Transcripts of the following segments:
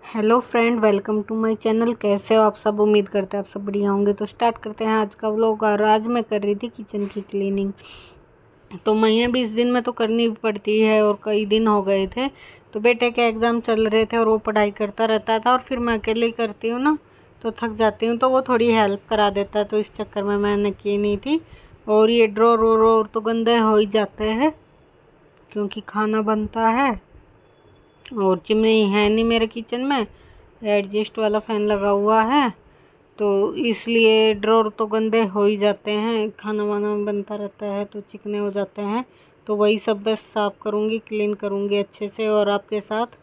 Hello friend, welcome to my channel. कैसे हो आप सब? उम्मीद करते हैं आप सब बढ़िया होंगे। तो स्टार्ट करते हैं आज का व्लॉग। और आज मैं कर रही थी किचन की क्लीनिंग। तो महीने 20 दिन में तो करनी पड़ती है और कई दिन हो गए थे। तो बेटे के एग्ज़ाम चल रहे थे और वो पढ़ाई करता रहता था और फिर मैं अकेले ही करती हूँ ना, तो थक जाती हूँ। तो वो थोड़ी हेल्प करा देता है, तो इस चक्कर में मैंने की नहीं थी। और ये ड्रॉर वोर तो गंदे हो ही जाते हैं क्योंकि खाना बनता है। और चिमनी है नहीं मेरे किचन में, एडजस्ट वाला फ़ैन लगा हुआ है, तो इसलिए ड्रॉर तो गंदे हो ही जाते हैं। खाना वाना बनता रहता है तो चिकने हो जाते हैं। तो वही सब बस साफ़ करूँगी, क्लीन करूँगी अच्छे से और आपके साथ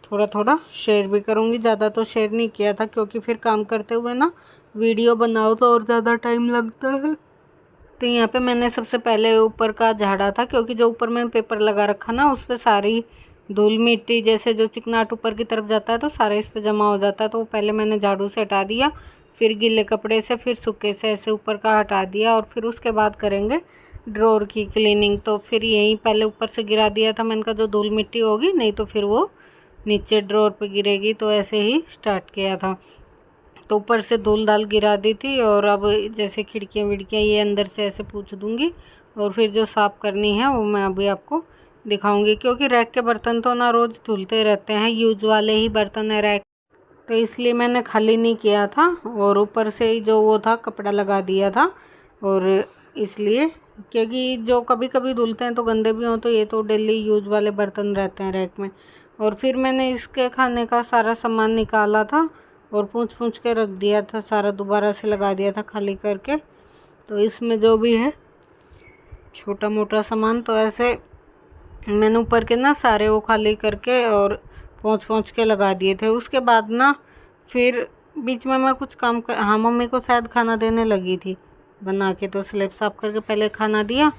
थोड़ा थोड़ा शेयर भी करूँगी। ज़्यादा तो शेयर नहीं किया था क्योंकि फिर काम करते हुए ना वीडियो बनाओ तो और ज़्यादा टाइम लगता है। तो यहाँ पे मैंने सबसे पहले ऊपर का झाड़ा था क्योंकि जो ऊपर मैंने पेपर लगा रखा ना, उस पर सारी धूल मिट्टी जैसे जो चिकनाट ऊपर की तरफ जाता है तो सारा इस पे जमा हो जाता है। तो पहले मैंने झाड़ू से हटा दिया, फिर गीले कपड़े से, फिर सूखे से ऐसे ऊपर का हटा दिया और फिर उसके बाद करेंगे ड्रॉर की क्लीनिंग। तो फिर यहीं पहले ऊपर से गिरा दिया था मैंने कहा जो धूल मिट्टी होगी नहीं तो फिर वो नीचे ड्रॉर पे गिरेगी, तो ऐसे ही स्टार्ट किया था। तो ऊपर से धूल दाल गिरा दी थी और अब जैसे खिड़कियाँ विड़कियाँ ये अंदर से ऐसे पूछ दूँगी और फिर जो साफ़ करनी है वो मैं अभी आपको दिखाऊंगी। क्योंकि रैक के बर्तन तो ना रोज़ धुलते रहते हैं, यूज वाले ही बर्तन है रैक, तो इसलिए मैंने खाली नहीं किया था और ऊपर से ही जो वो था कपड़ा लगा दिया था। और इसलिए क्योंकि जो कभी कभी धुलते हैं तो गंदे भी हों, तो ये तो डेली यूज वाले बर्तन रहते हैं रैक में। और फिर मैंने इसके खाने का सारा सामान निकाला था और पूंछ पूंछ के रख दिया था, सारा दोबारा से लगा दिया था खाली करके। तो इसमें जो भी है छोटा मोटा सामान तो ऐसे मैंने ऊपर के ना सारे वो खाली करके और पोंछ पोंछ के लगा दिए थे। उसके बाद ना फिर बीच में मैं कुछ काम कर, हाँ मम्मी को शायद खाना देने लगी थी बना के, तो स्लैब साफ़ करके पहले खाना दिया।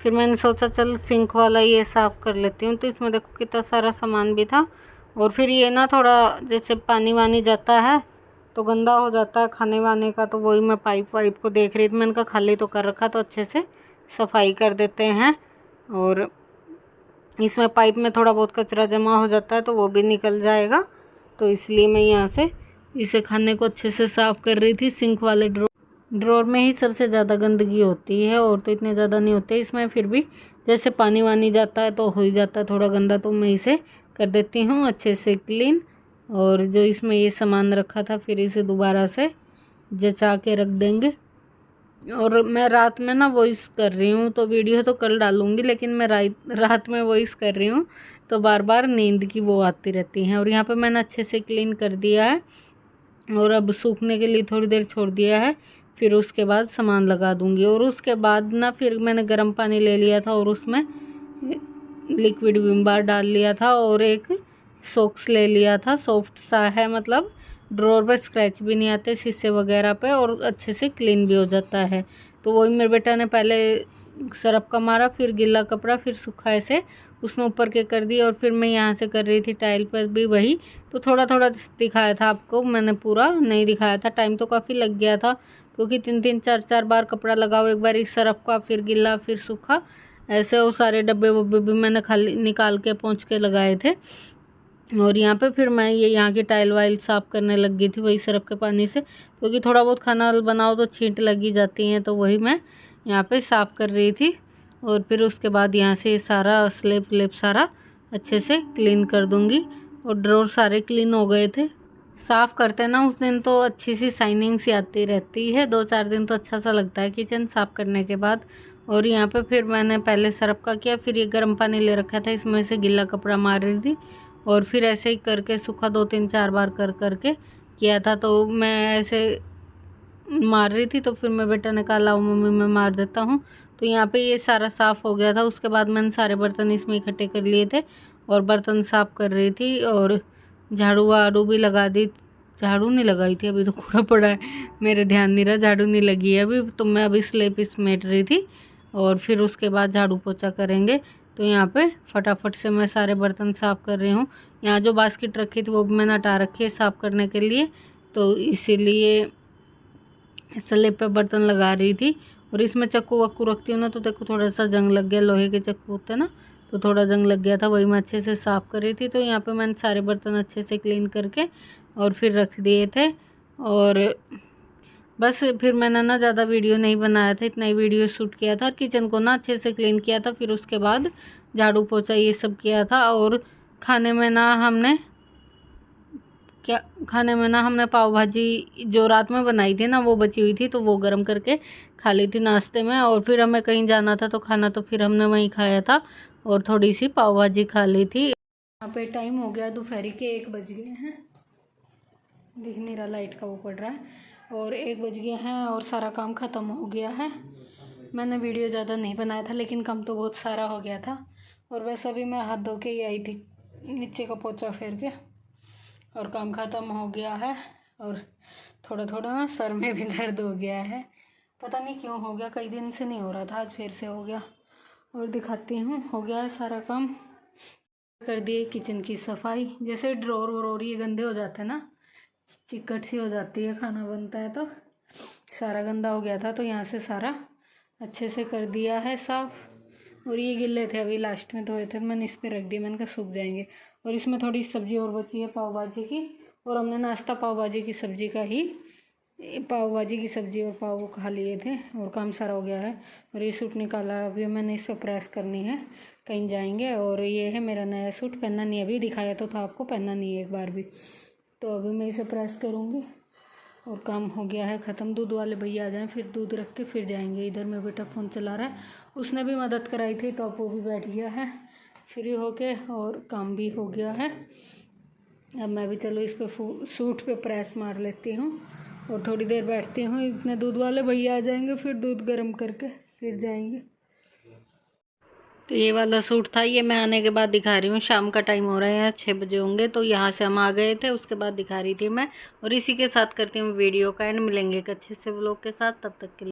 फिर मैंने सोचा चल सिंक वाला ये साफ़ कर लेती हूँ। तो इसमें देखो कितना सारा सामान भी था। और फिर ये ना थोड़ा जैसे पानी वानी जाता है तो गंदा हो जाता है खाने वाने का, तो वही मैं पाइप वाइप को देख रही थी। मैंने कहा खाली तो कर रखा तो अच्छे से सफाई कर देते हैं। और इसमें पाइप में थोड़ा बहुत कचरा जमा हो जाता है तो वो भी निकल जाएगा, तो इसलिए मैं यहाँ से इसे खाने को अच्छे से साफ़ कर रही थी। सिंक वाले ड्रॉर में ही सबसे ज़्यादा गंदगी होती है और तो इतने ज़्यादा नहीं होते इसमें, फिर भी जैसे पानी वानी जाता है तो हो ही जाता है थोड़ा गंदा, तो मैं इसे कर देती हूँ अच्छे से क्लीन। और जो इसमें ये सामान रखा था फिर इसे दोबारा से जचा के रख देंगे। और मैं रात में ना वॉइस कर रही हूँ, तो वीडियो तो कल डालूँगी लेकिन मैं रात में वॉइस कर रही हूँ तो बार बार नींद की वो आती रहती हैं। और यहाँ पे मैंने अच्छे से क्लीन कर दिया है और अब सूखने के लिए थोड़ी देर छोड़ दिया है। फिर उसके बाद सामान लगा दूँगी। और उसके बाद ना फिर मैंने गर्म पानी ले लिया था और उसमें लिक्विड विम बार डाल लिया था और एक सॉक्स ले लिया था, सॉफ्ट सा है, मतलब ड्रॉर पर स्क्रैच भी नहीं आते शीशे वगैरह पे और अच्छे से क्लीन भी हो जाता है। तो वही मेरे बेटा ने पहले सरफ का मारा, फिर गीला कपड़ा, फिर सूखा ऐसे उसने ऊपर के कर दिया। और फिर मैं यहाँ से कर रही थी टाइल पर भी वही, तो थोड़ा थोड़ा दिखाया था आपको, मैंने पूरा नहीं दिखाया था। टाइम तो काफ़ी लग गया था क्योंकि 3-3 4-4 बार कपड़ा लगाओ, एक बार इस सरफ का, फिर गीला, फिर सूखा, ऐसे वो सारे डब्बे वब्बे भी मैंने खाली निकाल के पोंछ के लगाए थे। और यहाँ पे फिर मैं ये यहाँ की टाइल वाइल साफ़ करने लग गई थी वही सरफ के पानी से, क्योंकि थोड़ा बहुत खाना बनाओ तो छींट लगी जाती हैं, तो वही मैं यहाँ पे साफ़ कर रही थी। और फिर उसके बाद यहाँ से सारा स्लेब व्लेब सारा अच्छे से क्लीन कर दूँगी। और ड्रॉर सारे क्लीन हो गए थे। साफ़ करते ना उस दिन तो अच्छी सी शाइनिंग सी आती रहती है, 2-4 दिन तो अच्छा सा लगता है किचन साफ़ करने के बाद। और यहाँ पे फिर मैंने पहले सरफ का किया, फिर ये गर्म पानी ले रखा था इसमें से गिला कपड़ा मार रही थी और फिर ऐसे ही करके सूखा 2-3-4 बार कर करके किया था। तो मैं ऐसे मार रही थी तो फिर मेरे बेटा ने कहा लाओ मम्मी मैं मार देता हूँ। तो यहाँ पे ये सारा साफ़ हो गया था। उसके बाद मैंने सारे बर्तन इसमें इकट्ठे कर लिए थे और बर्तन साफ़ कर रही थी और झाड़ू वाड़ू भी लगा दी। झाड़ू नहीं लगाई थी, अभी तो कूड़ा पड़ा है, मेरे ध्यान नहीं रहा, झाड़ू नहीं लगी है अभी, तो मैं अभी स्लेब समेट रही थी और फिर उसके बाद झाड़ू पोछा करेंगे। तो यहाँ पे फटाफट से मैं सारे बर्तन साफ़ कर रही हूँ। यहाँ जो बास्केट रखी थी वो भी मैंने हटा रखी है साफ़ करने के लिए, तो इसीलिए स्लेब पे बर्तन लगा रही थी। और इसमें चक्कू वक्कू रखती हूँ ना तो देखो थोड़ा सा जंग लग गया, लोहे के चक्कू होते हैं ना, तो थोड़ा जंग लग गया था, वही मैं अच्छे से साफ़ कर रही थी। तो यहाँ पे मैंने सारे बर्तन अच्छे से क्लीन करके और फिर रख दिए थे। और बस फिर मैंने ना ज़्यादा वीडियो नहीं बनाया था, इतना ही वीडियो शूट किया था और किचन को ना अच्छे से क्लीन किया था। फिर उसके बाद झाड़ू पोछा ये सब किया था। और खाने में ना हमने पाव भाजी जो रात में बनाई थी ना, वो बची हुई थी, तो वो गर्म करके खा ली थी नाश्ते में। और फिर हमें कहीं जाना था तो खाना तो फिर हमने वहीं खाया था और थोड़ी सी पाव भाजी खा ली थी। यहाँ पे टाइम हो गया दोपहर के 1 बज गए हैं, दिख नहीं रहा, लाइट का वो पड़ रहा है। और 1 बज गया है और सारा काम ख़त्म हो गया है। मैंने वीडियो ज़्यादा नहीं बनाया था, लेकिन काम तो बहुत सारा हो गया था। और वैसे अभी मैं हाथ धो के ही आई थी नीचे का पोछा फेर के, और काम ख़त्म हो गया है। और थोड़ा थोड़ा ना सर में भी दर्द हो गया है, पता नहीं क्यों हो गया, कई दिन से नहीं हो रहा था, आज फिर से हो गया। और दिखाती हूँ, हो गया है सारा काम, कर दिए किचन की सफाई। जैसे ड्रॉर वोर ये गंदे हो जाते हैं ना, चिकट सी हो जाती है, खाना बनता है तो सारा गंदा हो गया था, तो यहाँ से सारा अच्छे से कर दिया है साफ़। और ये गिल्ले थे, अभी लास्ट में धोए थे, मैंने इस पर रख दिए, मैंने कहा सूख जाएंगे। और इसमें थोड़ी सब्ज़ी और बची है पाव भाजी की, और हमने नाश्ता पाव भाजी की सब्ज़ी का ही, पाव भाजी की सब्ज़ी और पाव खा लिए थे, और काम सारा हो गया है। और ये सूट निकाला, अभी मैंने इस पर प्रेस करनी है, कहीं जाएंगे। और ये है मेरा नया सूट, पहनना नहीं, अभी दिखाया तो था आपको, पहनना नहीं है एक बार भी, तो अभी मैं इसे प्रेस करूँगी और काम हो गया है ख़त्म। दूध वाले भैया आ जाएं, फिर दूध रख के फिर जाएंगे। इधर मेरा बेटा फ़ोन चला रहा है, उसने भी मदद कराई थी, तो अब वो भी बैठ गया है फ्री होके, और काम भी हो गया है। अब मैं भी चलो इस पे सूट पे प्रेस मार लेती हूँ और थोड़ी देर बैठती हूँ। इतने दूध वाले भैया आ जाएंगे, फिर दूध गर्म करके फिर जाएंगे। तो ये वाला सूट था, ये मैं आने के बाद दिखा रही हूँ। शाम का टाइम हो रहा है, 6 बजे होंगे, तो यहाँ से हम आ गए थे, उसके बाद दिखा रही थी मैं। और इसी के साथ करती हूँ वीडियो का एंड, मिलेंगे एक अच्छे से व्लॉग के साथ, तब तक के लिए।